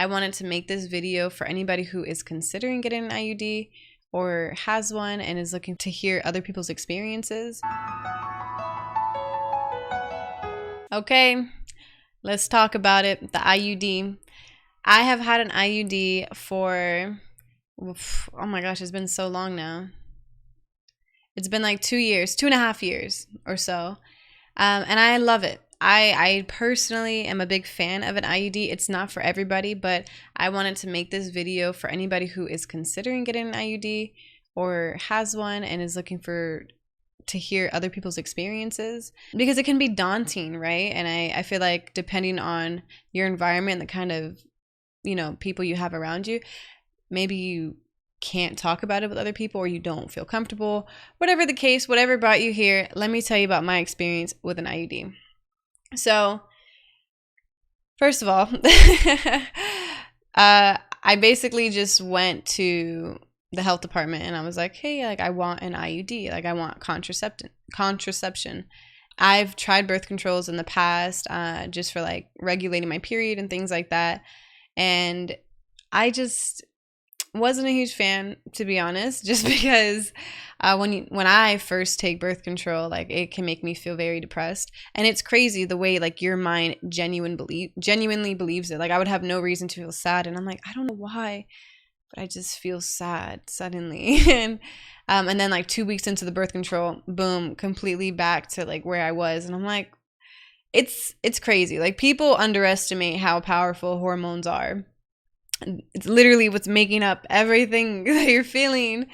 I wanted to make this video for anybody who is considering getting an IUD or has one and is looking to hear other people's experiences. Okay, let's talk about it. The IUD. I have had an IUD for, oh my gosh, it's been so long now. It's been like 2 years, 2.5 years or so. And I love it. I personally am a big fan of an IUD. It's not for everybody, but I wanted to make this video for anybody who is considering getting an IUD or has one and is looking to hear other people's experiences, because it can be daunting, right? And I feel like depending on your environment, the kind of, people you have around you, maybe you can't talk about it with other people or you don't feel comfortable. Whatever the case, whatever brought you here, let me tell you about my experience with an IUD. So, first of all, I basically just went to the health department and I was like, hey, I want an IUD. I want contraception. I've tried birth controls in the past, just for regulating my period and things like that. And I just wasn't a huge fan, to be honest, just because when I first take birth control, it can make me feel very depressed. And it's crazy the way your mind genuinely believes it. I would have no reason to feel sad, and I'm like, I don't know why, but I just feel sad suddenly. and then 2 weeks into the birth control, boom, completely back to where I was. And I'm like, it's crazy. People underestimate how powerful hormones are. It's literally what's making up everything that you're feeling.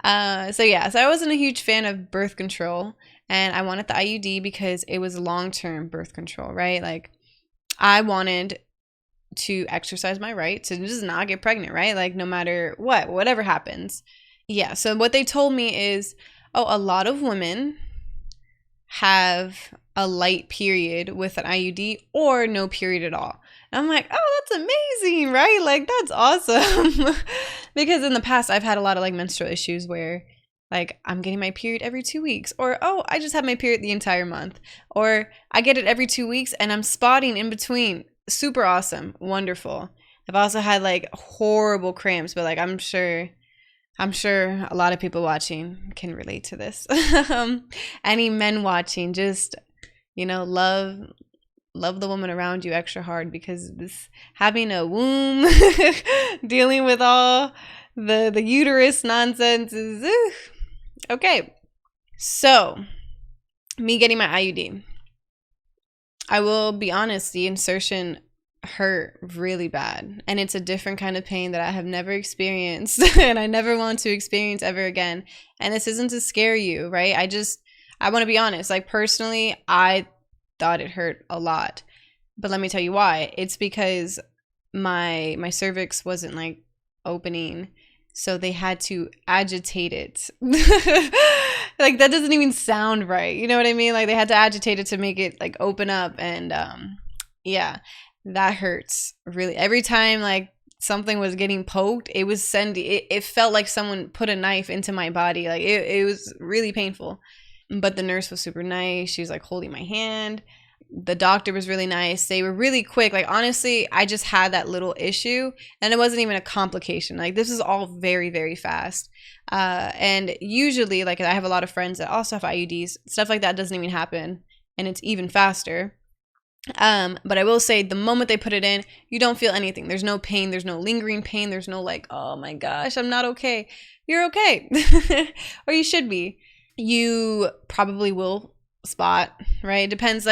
So I wasn't a huge fan of birth control, and I wanted the IUD because it was long-term birth control, right? I wanted to exercise my right to just not get pregnant, right? No matter whatever happens. Yeah, so what they told me is, a lot of women have a light period with an IUD or no period at all. And I'm like, oh, that's amazing, right? That's awesome. Because in the past, I've had a lot of menstrual issues where I'm getting my period every 2 weeks, or, I just have my period the entire month, or I get it every 2 weeks and I'm spotting in between. Super awesome. Wonderful. I've also had horrible cramps, but I'm sure a lot of people watching can relate to this. Any men watching, just, love the woman around you extra hard, because having a womb, dealing with all the uterus nonsense is okay. So, me getting my IUD. I will be honest, the insertion hurt really bad, and it's a different kind of pain that I have never experienced and I never want to experience ever again. And this isn't to scare you, right? I want to be honest. Personally, I thought it hurt a lot, but let me tell you why. It's because my cervix wasn't opening, so they had to agitate it. That doesn't even sound right, you know what I mean? They had to agitate it to make it open up, and yeah, that hurts really. Every time something was getting poked, it was it felt like someone put a knife into my body. It was really painful. But the nurse was super nice. She was holding my hand. The doctor was really nice. They were really quick. Honestly, I just had that little issue and it wasn't even a complication. This is all very, very fast. And usually, I have a lot of friends that also have IUDs. Stuff like that doesn't even happen, and it's even faster. But I will say, the moment they put it in, you don't feel anything. There's no pain. There's no lingering pain. There's no oh my gosh, I'm not okay. You're okay. Or you should be. You probably will spot, right? It depends.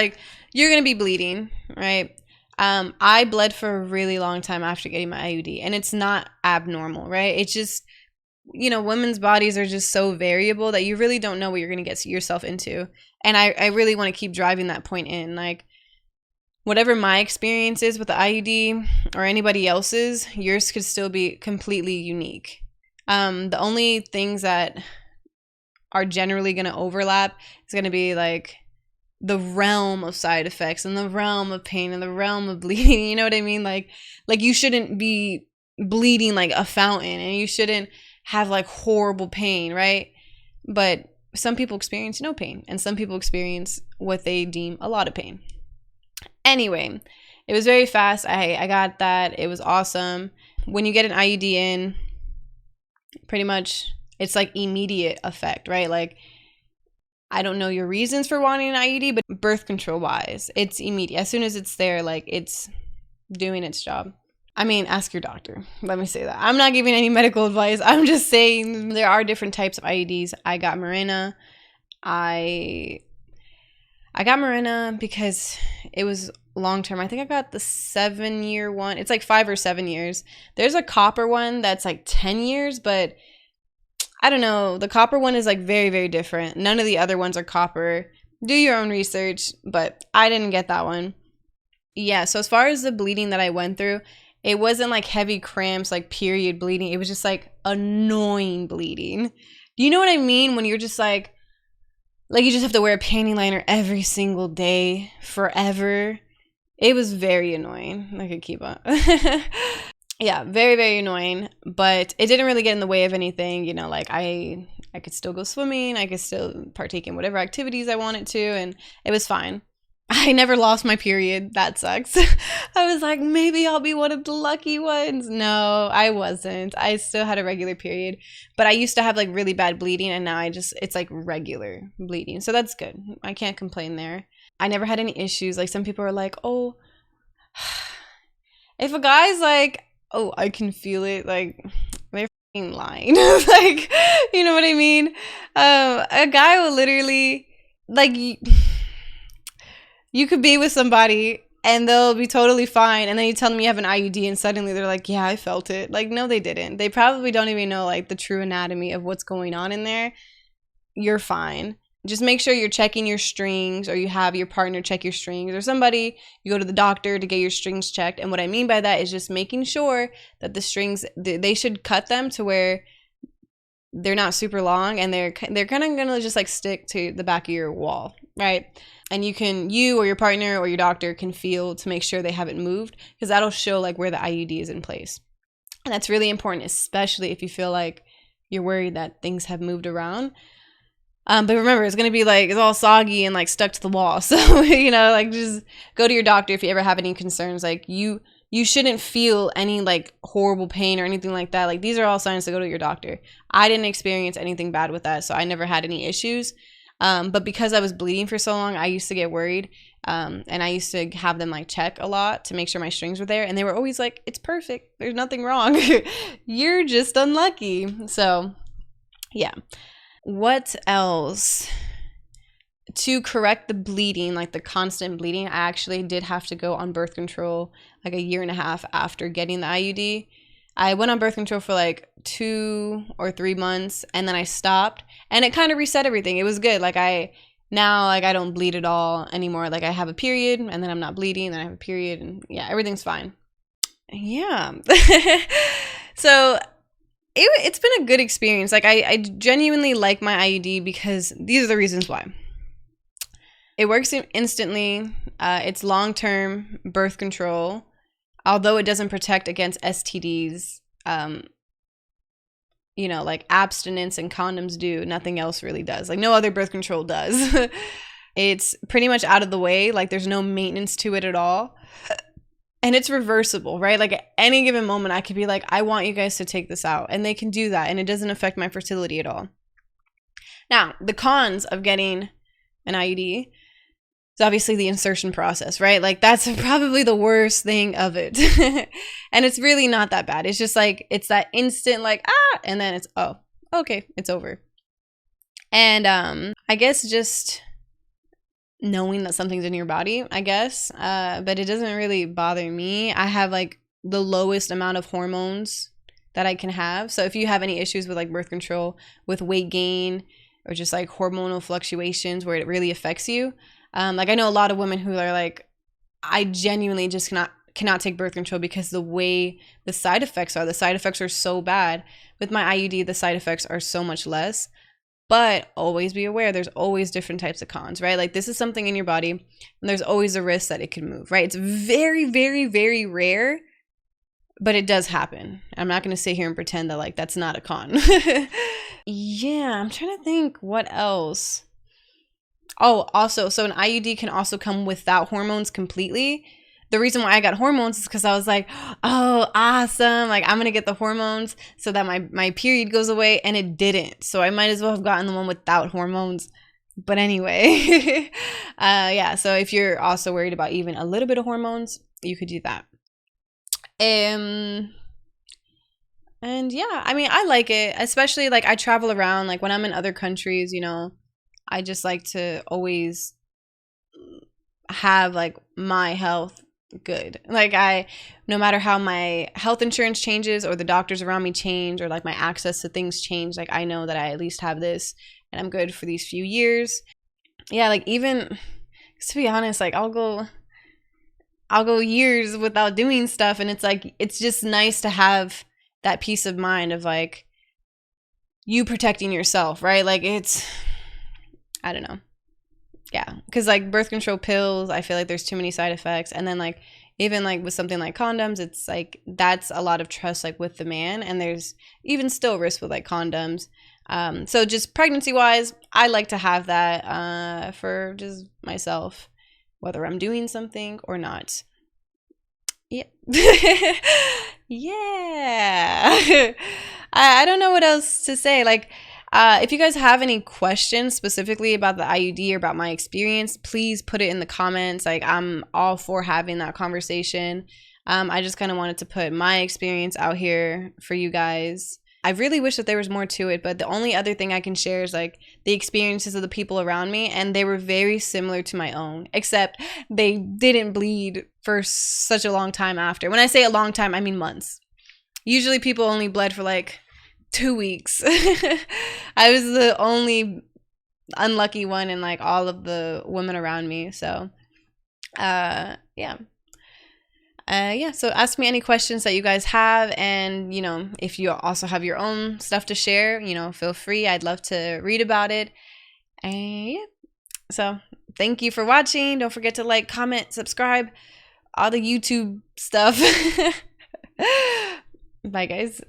You're going to be bleeding, right? I bled for a really long time after getting my IUD, and it's not abnormal, right? It's just, women's bodies are just so variable that you really don't know what you're going to get yourself into. And I really want to keep driving that point in. Whatever my experience is with the IUD or anybody else's, yours could still be completely unique. The only things that are generally going to overlap is going to be the realm of side effects and the realm of pain and the realm of bleeding. You know what I mean? You shouldn't be bleeding like a fountain, and you shouldn't have horrible pain, right? But some people experience no pain, and some people experience what they deem a lot of pain. Anyway, it was very fast. I got that. It was awesome. When you get an IUD in, pretty much it's like immediate effect, right? Like, I don't know your reasons for wanting an IUD, but birth control wise, it's immediate. As soon as it's there, like, it's doing its job. I mean, ask your doctor. Let me say that. I'm not giving any medical advice. I'm just saying there are different types of IUDs. I got Mirena. I got Mirena because it was long term. I think I got the 7-year one. It's like 5 or 7 years. There's a copper one that's like 10 years, but I don't know. The copper one is like very, very different. None of the other ones are copper. Do your own research, but I didn't get that one. Yeah, so as far as the bleeding that I went through, it wasn't like heavy cramps, like period bleeding. It was just like annoying bleeding. Do you know what I mean? When you're just like you just have to wear a panty liner every single day forever. It was very annoying. I could keep up. Yeah, very, very annoying. But it didn't really get in the way of anything. You know, like I could still go swimming. I could still partake in whatever activities I wanted to. And it was fine. I never lost my period. That sucks. I was like, maybe I'll be one of the lucky ones. No, I wasn't. I still had a regular period. But I used to have like really bad bleeding, and now it's like regular bleeding. So that's good. I can't complain there. I never had any issues. Like, some people are like, oh, if a guy's like, oh, I can feel it, like, they're fucking lying. Like, you know what I mean? A guy will literally, like, you could be with somebody and they'll be totally fine, and then you tell them you have an IUD and suddenly they're like, yeah, I felt it. Like, no, they didn't. They probably don't even know like the true anatomy of what's going on in there. You're fine. Just make sure you're checking your strings, or you have your partner check your strings, or somebody, you go to the doctor to get your strings checked. And what I mean by that is just making sure that the strings, they should cut them to where they're not super long, and they're kind of gonna just like stick to the back of your wall, right? And you or your partner or your doctor can feel to make sure they haven't moved, because that'll show like where the IUD is in place. And that's really important, especially if you feel like you're worried that things have moved around. But remember, it's going to be like, it's all soggy and like stuck to the wall. So, you know, like, just go to your doctor if you ever have any concerns. Like, you shouldn't feel any like horrible pain or anything like that. Like, these are all signs to go to your doctor. I didn't experience anything bad with that, so I never had any issues. But because I was bleeding for so long, I used to get worried. And I used to have them like check a lot to make sure my strings were there. And they were always like, it's perfect. There's nothing wrong. You're just unlucky. So, yeah. What else? To correct the bleeding, like the constant bleeding, I actually did have to go on birth control like 1.5 years after getting the IUD. I went on birth control for like 2 or 3 months, and then I stopped, and it kind of reset everything. It was good. Like, I don't bleed at all anymore. Like, I have a period, and then I'm not bleeding, then I have a period, and yeah, everything's fine. Yeah. So it's been a good experience. Like, I genuinely like my IUD because these are the reasons why. It works instantly. It's long-term birth control. Although it doesn't protect against STDs, you know, like abstinence and condoms do, nothing else really does. Like, no other birth control does. It's pretty much out of the way. Like, there's no maintenance to it at all. And it's reversible, right? Like, at any given moment, I could be like, I want you guys to take this out. And they can do that. And it doesn't affect my fertility at all. Now, the cons of getting an IUD is obviously the insertion process, right? Like, that's probably the worst thing of it. And it's really not that bad. It's just like, it's that instant, like, and then it's, oh, okay, it's over. And I guess just knowing that something's in your body, I guess. But it doesn't really bother me. I have like the lowest amount of hormones that I can have. So if you have any issues with like birth control, with weight gain, or just like hormonal fluctuations where it really affects you, like, I know a lot of women who are like, I genuinely just cannot take birth control because the way the side effects are so bad. With my IUD, the side effects are so much less. But always be aware, there's always different types of cons, right? Like, this is something in your body, and there's always a risk that it could move, right? It's very, very, very rare, but it does happen. I'm not going to sit here and pretend that like that's not a con. Yeah, I'm trying to think what else. Oh, also, so an IUD can also come without hormones completely. the reason why I got hormones is because I was like, oh, awesome. Like, I'm going to get the hormones so that my period goes away. And it didn't. So I might as well have gotten the one without hormones. But anyway, yeah. So if you're also worried about even a little bit of hormones, you could do that. And yeah, I mean, I like it, especially like I travel around, like when I'm in other countries, you know, I just like to always have like my health good. Like no matter how my health insurance changes or the doctors around me change or like my access to things change, like I know that I at least have this and I'm good for these few years. Yeah, like even to be honest, like I'll go years without doing stuff, and it's like it's just nice to have that peace of mind of like you protecting yourself, right? Like it's, I don't know. Yeah, because like birth control pills, I feel like there's too many side effects. And then like even like with something like condoms, it's like that's a lot of trust like with the man, and there's even still risk with like condoms. So just pregnancy wise, I like to have that for just myself, whether I'm doing something or not. Yeah. Yeah. I don't know what else to say. Like, if you guys have any questions specifically about the IUD or about my experience, please put it in the comments. Like, I'm all for having that conversation. I just kind of wanted to put my experience out here for you guys. I really wish that there was more to it, but the only other thing I can share is like the experiences of the people around me, and they were very similar to my own, except they didn't bleed for such a long time after. When I say a long time, I mean months. Usually people only bled for like 2 weeks. I was the only unlucky one in like all of the women around me. So yeah. Yeah, so ask me any questions that you guys have, and you know, if you also have your own stuff to share, you know, feel free. I'd love to read about it. And yeah, so thank you for watching. Don't forget to like, comment, subscribe, all the YouTube stuff. Bye guys.